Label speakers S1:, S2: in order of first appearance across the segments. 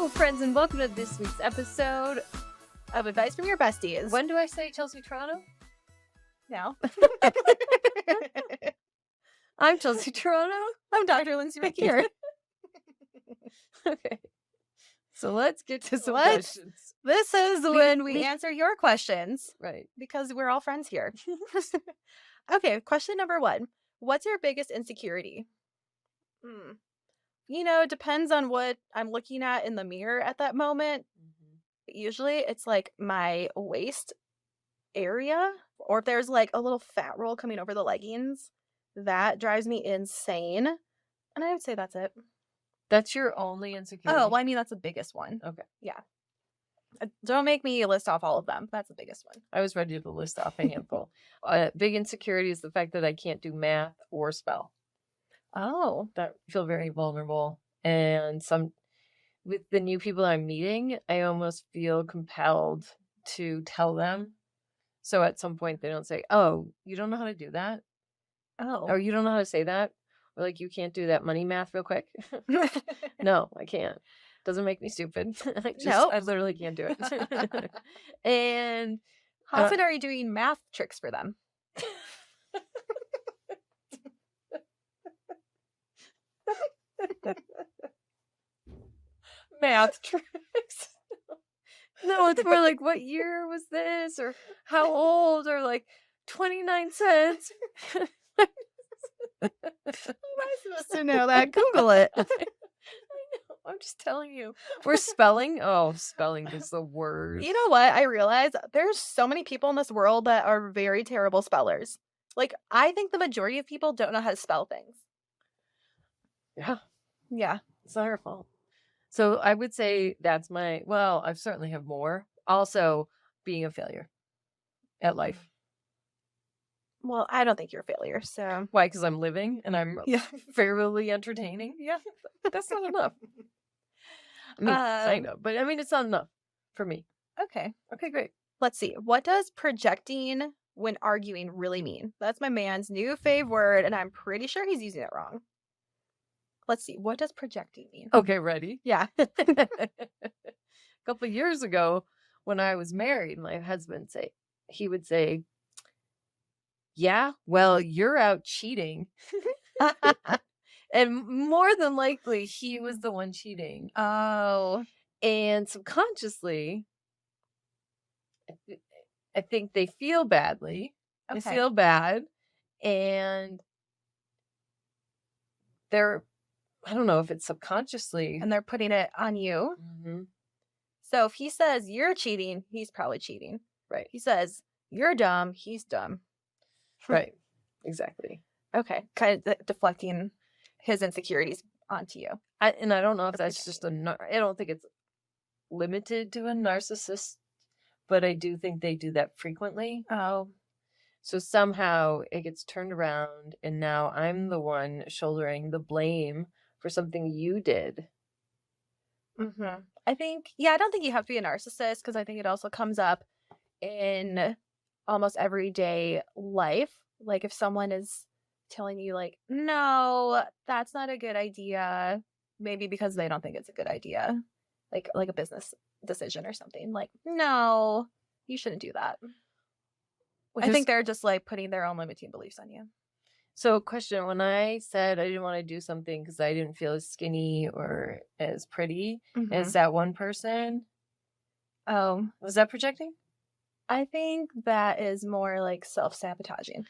S1: Hello, friends, and welcome to this week's episode
S2: of Advice from Your Besties.
S1: When do I say Chelsea Toronto?
S2: Now.
S1: I'm Chelsea Toronto.
S2: I'm Dr. Lindsay McKeer.
S1: Okay. So let's get to some questions.
S2: This is when we answer your questions.
S1: Right.
S2: Because we're all friends here. Okay, question number 1. What's your biggest insecurity? You know, depends on what I'm looking at in the mirror at that moment. Usually it's like my waist area, or if there's like a little fat roll coming over the leggings, that drives me insane. And I would say that's it.
S1: That's your only insecurity?
S2: Oh, well, I mean, that's the biggest one.
S1: Okay.
S2: Yeah. Don't make me list off all of them. That's the biggest one.
S1: I was ready to list off a handful. Big insecurity is the fact that I can't do math or spell.
S2: Oh.
S1: That I feel very vulnerable. And with the new people I'm meeting, I almost feel compelled to tell them. So at some point they don't say, oh, you don't know how to do that?
S2: Oh.
S1: Or you don't know how to say that? Or like, you can't do that money math real quick? No, I can't. Doesn't make me stupid. I literally can't do it. And
S2: how often are you doing math tricks for them?
S1: Math tricks. No, it's more like, what year was this? Or how old? Or like 29 cents.
S2: How am I supposed to know that? Google it.
S1: I know. I'm just telling you. We're spelling. Oh, spelling is the worst.
S2: You know what? I realize there's so many people in this world that are very terrible spellers. Like, I think the majority of people don't know how to spell things.
S1: Yeah.
S2: Yeah.
S1: It's not our fault. So I would say that's I certainly have more. Also, being a failure at life.
S2: Well, I don't think you're a failure, so.
S1: Why? Because I'm living and I'm fairly entertaining?
S2: Yeah.
S1: That's not enough. I mean, kind of. But I mean, it's not enough for me.
S2: Okay.
S1: Okay, great.
S2: Let's see. What does projecting when arguing really mean? That's my man's new fave word, and I'm pretty sure he's using it wrong. Let's see. What does projecting mean?
S1: Okay, ready?
S2: Yeah.
S1: A couple of years ago, when I was married, my husband would say, yeah, well, you're out cheating. And more than likely, he was the one cheating.
S2: Oh.
S1: And subconsciously, I think they feel badly.
S2: Okay.
S1: They feel bad. And I don't know if it's subconsciously.
S2: And they're putting it on you.
S1: Mm-hmm.
S2: So if he says you're cheating, he's probably cheating.
S1: Right.
S2: He says you're dumb, he's dumb.
S1: Right. Exactly.
S2: Okay. Kind of deflecting his insecurities onto you.
S1: I don't know if that's just I don't think it's limited to a narcissist, but I do think they do that frequently.
S2: Oh.
S1: So somehow it gets turned around and now I'm the one shouldering the blame for something you did.
S2: Mm-hmm. I don't think you have to be a narcissist, because I think it also comes up in almost everyday life. Like if someone is telling you like, no, that's not a good idea, maybe because they don't think it's a good idea, like a business decision or something, like, no, you shouldn't do that. I think they're just like putting their own limiting beliefs on you.
S1: So question, when I said I didn't want to do something because I didn't feel as skinny or as pretty as that one person, was that projecting?
S2: I think that is more like self-sabotaging.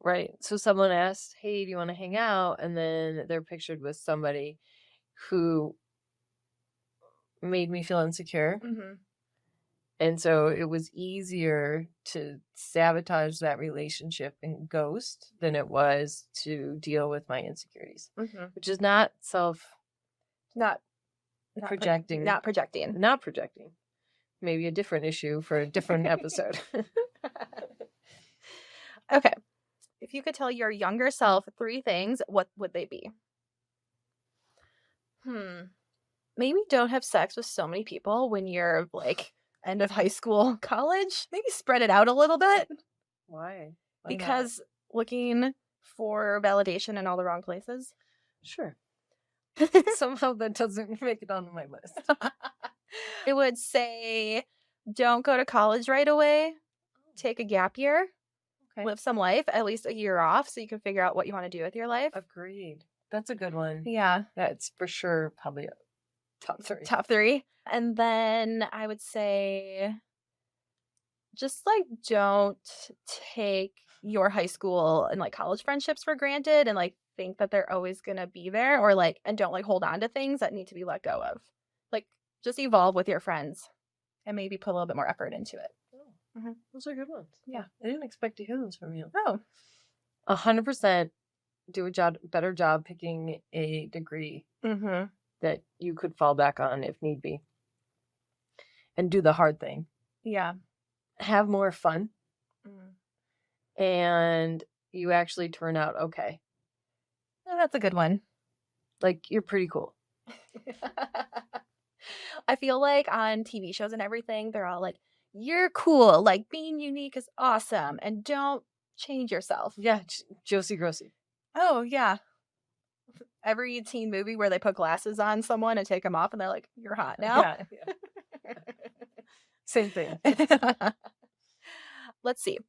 S1: Right. So someone asked, hey, do you want to hang out? And then they're pictured with somebody who made me feel insecure.
S2: Mm-hmm.
S1: And so it was easier to sabotage that relationship and ghost than it was to deal with my insecurities, which is not projecting.
S2: Not projecting.
S1: Not projecting. Maybe a different issue for a different episode.
S2: Okay. If you could tell your younger self 3 things, what would they be? Maybe don't have sex with so many people when you're like end of high school, college. Maybe spread it out a little bit.
S1: Why?
S2: Because looking for validation in all the wrong places.
S1: Sure. Somehow that doesn't make it onto my list.
S2: I would say don't go to college right away. Take a gap year,
S1: Okay.
S2: live some life, at least a year off so you can figure out what you want to do with your life.
S1: Agreed. That's a good one.
S2: Yeah.
S1: That's for sure probably a top 3.
S2: Top 3. And then I would say just, like, don't take your high school and, like, college friendships for granted and, like, think that they're always gonna be there or, like and don't, like, hold on to things that need to be let go of. Like, just evolve with your friends and maybe put a little bit more effort into it.
S1: Oh,
S2: Mhm.
S1: those are good ones.
S2: Yeah.
S1: I didn't expect to hear those from you.
S2: Oh.
S1: 100% do a better job picking a degree
S2: Mhm.
S1: that you could fall back on if need be. And do the hard thing.
S2: Yeah.
S1: Have more fun.
S2: Mm.
S1: And you actually turn out okay.
S2: Oh, that's a good one.
S1: Like, you're pretty cool.
S2: I feel like on TV shows and everything, they're all like, "You're cool, like, being unique is awesome, and don't change yourself."
S1: Yeah, Josie Grossi.
S2: Oh, yeah. Every teen movie where they put glasses on someone and take them off, and they're like, "You're hot now."
S1: Yeah. Same thing.
S2: Let's see.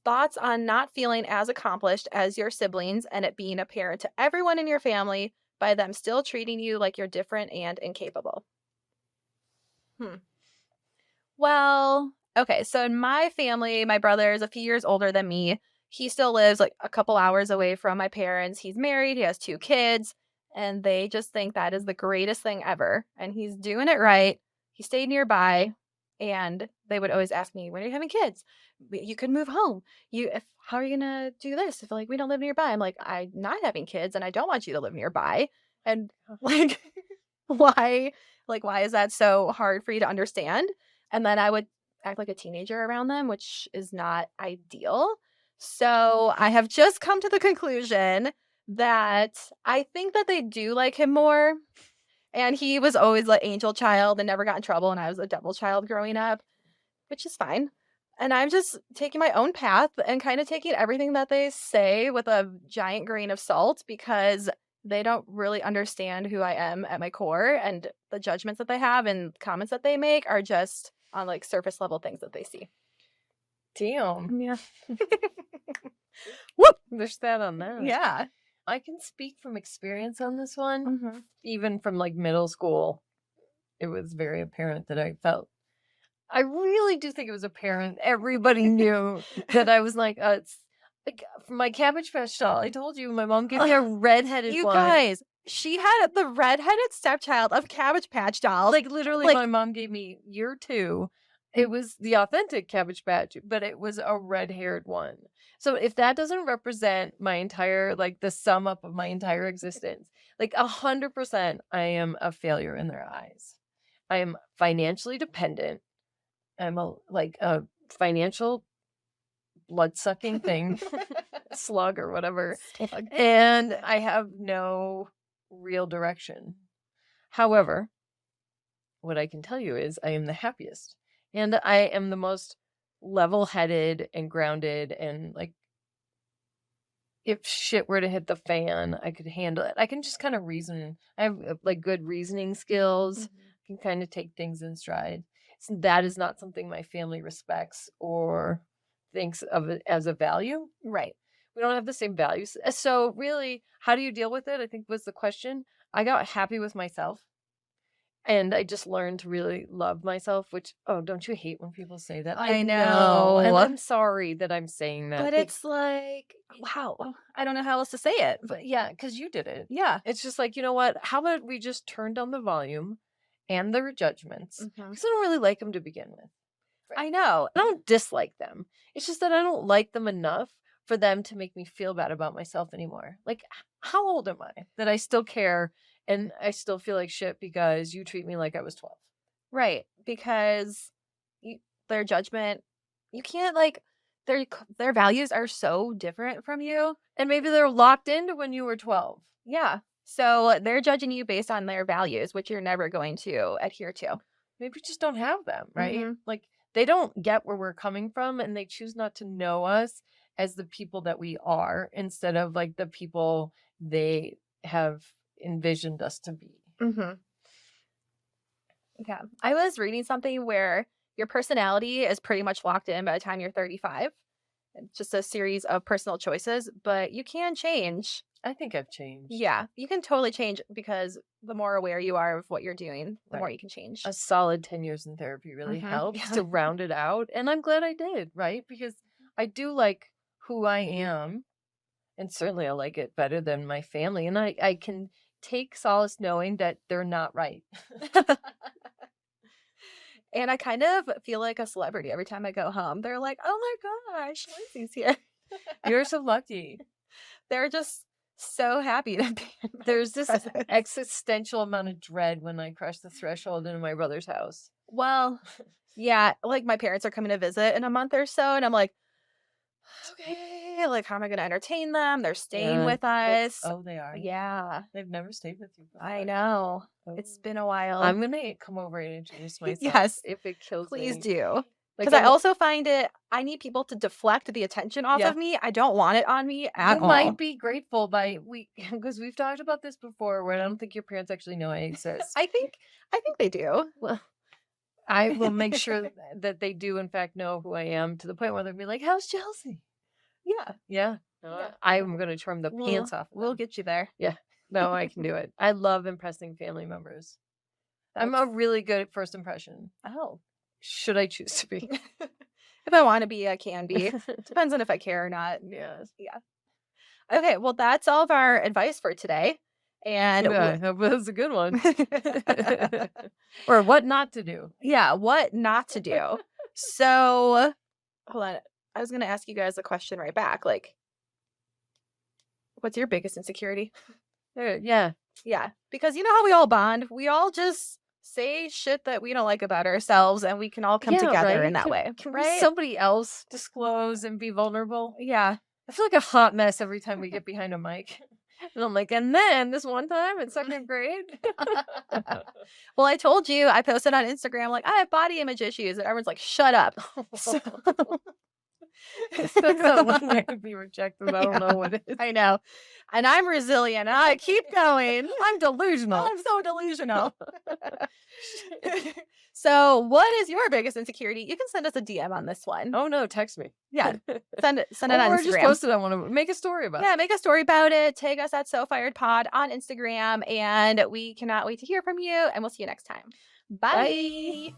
S2: Thoughts on not feeling as accomplished as your siblings and it being apparent to everyone in your family by them still treating you like you're different and incapable? Hmm. Well, okay, so in my family, my brother is a few years older than me. He still lives like a couple hours away from my parents. He's married, he has 2 kids, and they just think that is the greatest thing ever. And he's doing it right. He stayed nearby, and they would always ask me, "When are you having kids? You could move home. How are you gonna do this if like we don't live nearby?" I'm like, "I'm not having kids, and I don't want you to live nearby." And like, why? Like, why is that so hard for you to understand? And then I would act like a teenager around them, which is not ideal. So I have just come to the conclusion that I think that they do like him more. And he was always the angel child and never got in trouble. And I was a devil child growing up, which is fine. And I'm just taking my own path and kind of taking everything that they say with a giant grain of salt because they don't really understand who I am at my core. And the judgments that they have and comments that they make are just on like surface level things that they see.
S1: Damn.
S2: Yeah.
S1: Whoop! There's that on that.
S2: Yeah.
S1: I can speak from experience on this one.
S2: Mm-hmm.
S1: Even from like middle school, it was very apparent that I really do think it was apparent. Everybody knew that I was like, it's like for my Cabbage Patch doll. I told you my mom gave me a redheaded
S2: You
S1: one.
S2: guys, she had the redheaded stepchild of Cabbage Patch dolls.
S1: Like literally, my mom gave me year 2. It was the authentic Cabbage Patch, but it was a red-haired one. So if that doesn't represent my entire, like the sum up of my entire existence, like 100%, I am a failure in their eyes. I am financially dependent. I'm a financial blood-sucking thing, slug or whatever, and I have no real direction. However, what I can tell you is I am the happiest, and I am the most level-headed and grounded, and like if shit were to hit the fan, I could handle it. I can just kind of reason. I have like good reasoning skills. I can kind of take things in stride. So that is not something my family respects or thinks of it as a value.
S2: Right.
S1: We don't have the same values. So really, how do you deal with it? I think was the question. I got happy with myself. And I just learned to really love myself, which, oh, don't you hate when people say that?
S2: I
S1: And
S2: know.
S1: I'm sorry that I'm saying that.
S2: But it's like, wow, I don't know how else to say it.
S1: But yeah, because you did it.
S2: Yeah.
S1: It's just like, you know what? How about we just turn down the volume and their judgments? Because I don't really like them to begin with.
S2: I know.
S1: I don't dislike them. It's just that I don't like them enough for them to make me feel bad about myself anymore. Like, how old am I that I still care and I still feel like shit because you treat me like I was 12?
S2: Right. Because their judgment, you can't like, their values are so different from you.
S1: And maybe they're locked into when you were 12.
S2: Yeah. So they're judging you based on their values, which you're never going to adhere to.
S1: Maybe we just don't have them, right? Like, they don't get where we're coming from and they choose not to know us as the people that we are instead of like the people they have envisioned us to be.
S2: Yeah. I was reading something where your personality is pretty much locked in by the time you're 35. It's just a series of personal choices, but you can change.
S1: I think I've changed.
S2: Yeah, you can totally change because the more aware you are of what you're doing, the more
S1: Right.
S2: you can change.
S1: A solid 10 years in therapy really helps
S2: Yeah.
S1: to round it out, and I'm glad I did, right? Because I do like who I am, and certainly I like it better than my family, and I can take solace knowing that they're not right.
S2: And I kind of feel like a celebrity every time I go home. They're like, "Oh my gosh, Lindsay's here."
S1: You're so lucky.
S2: They're just so happy to be in my
S1: There's this
S2: presence.
S1: existential amount of dread when I cross the threshold into my brother's house.
S2: Well, yeah, like my parents are coming to visit in a month or so, and I'm like, okay, like how am I going to entertain them? They're staying
S1: Yeah.
S2: with us.
S1: Oh, they are?
S2: Yeah,
S1: They've never stayed with you
S2: I
S1: before.
S2: know.
S1: Oh.
S2: It's been a while.
S1: I'm gonna come over and introduce myself
S2: Yes,
S1: if it kills
S2: please
S1: me.
S2: do.
S1: Like,
S2: Because I also find I need people to deflect the attention off
S1: yeah.
S2: of me. I don't want it on me at
S1: You
S2: all.
S1: might be grateful by because we've talked about this before where I don't think your parents actually know I exist.
S2: I think they do.
S1: Well, I will make sure that they do in fact know who I am to the point where they'll be like, "How's Chelsea?"
S2: Yeah.
S1: Yeah.
S2: Yeah.
S1: I'm gonna trim the
S2: We'll
S1: pants off of
S2: we'll
S1: them.
S2: get you there.
S1: Yeah. No, I can do it. I love impressing family members. I'm a really good at first impression.
S2: Oh.
S1: Should I choose to be?
S2: If I want to be, I can be. Depends on if I care or not.
S1: Yes.
S2: Yeah. Okay, well that's all of our advice for today. And
S1: Yeah, that was a good one. Or what not to do.
S2: yeah, what not to do. So, hold on. I was going to ask you guys a question right back. Like, what's your biggest insecurity?
S1: Yeah.
S2: Yeah, because you know how we all bond? We all just say shit that we don't like about ourselves and we can all come
S1: Yeah,
S2: together
S1: right?
S2: in that way,
S1: Can
S2: right?
S1: somebody else disclose and be vulnerable?
S2: Yeah.
S1: I feel like a hot mess every time we get behind a mic. And I'm like, and then this one time in second grade.
S2: Well, I told you, I posted on Instagram, like, I have body image issues. And everyone's like, shut up. So-
S1: That's not one way to be rejected. I don't know what it is.
S2: I know. And I'm resilient. I keep going.
S1: I'm delusional.
S2: I'm so delusional. So, what is your biggest insecurity? You can send us a DM on this one.
S1: Oh no, text me.
S2: Yeah. Send it on
S1: Or
S2: Instagram.
S1: just post it on one of make a story about it.
S2: Yeah, make a story about it. Tag us at So Fired Pod on Instagram, and we cannot wait to hear from you. And we'll see you next time. Bye.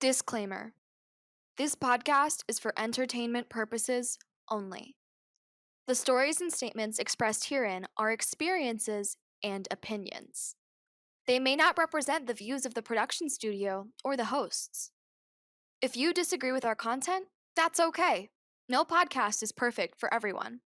S3: Disclaimer. This podcast is for entertainment purposes only. The stories and statements expressed herein are experiences and opinions. They may not represent the views of the production studio or the hosts. If you disagree with our content, that's okay. No podcast is perfect for everyone.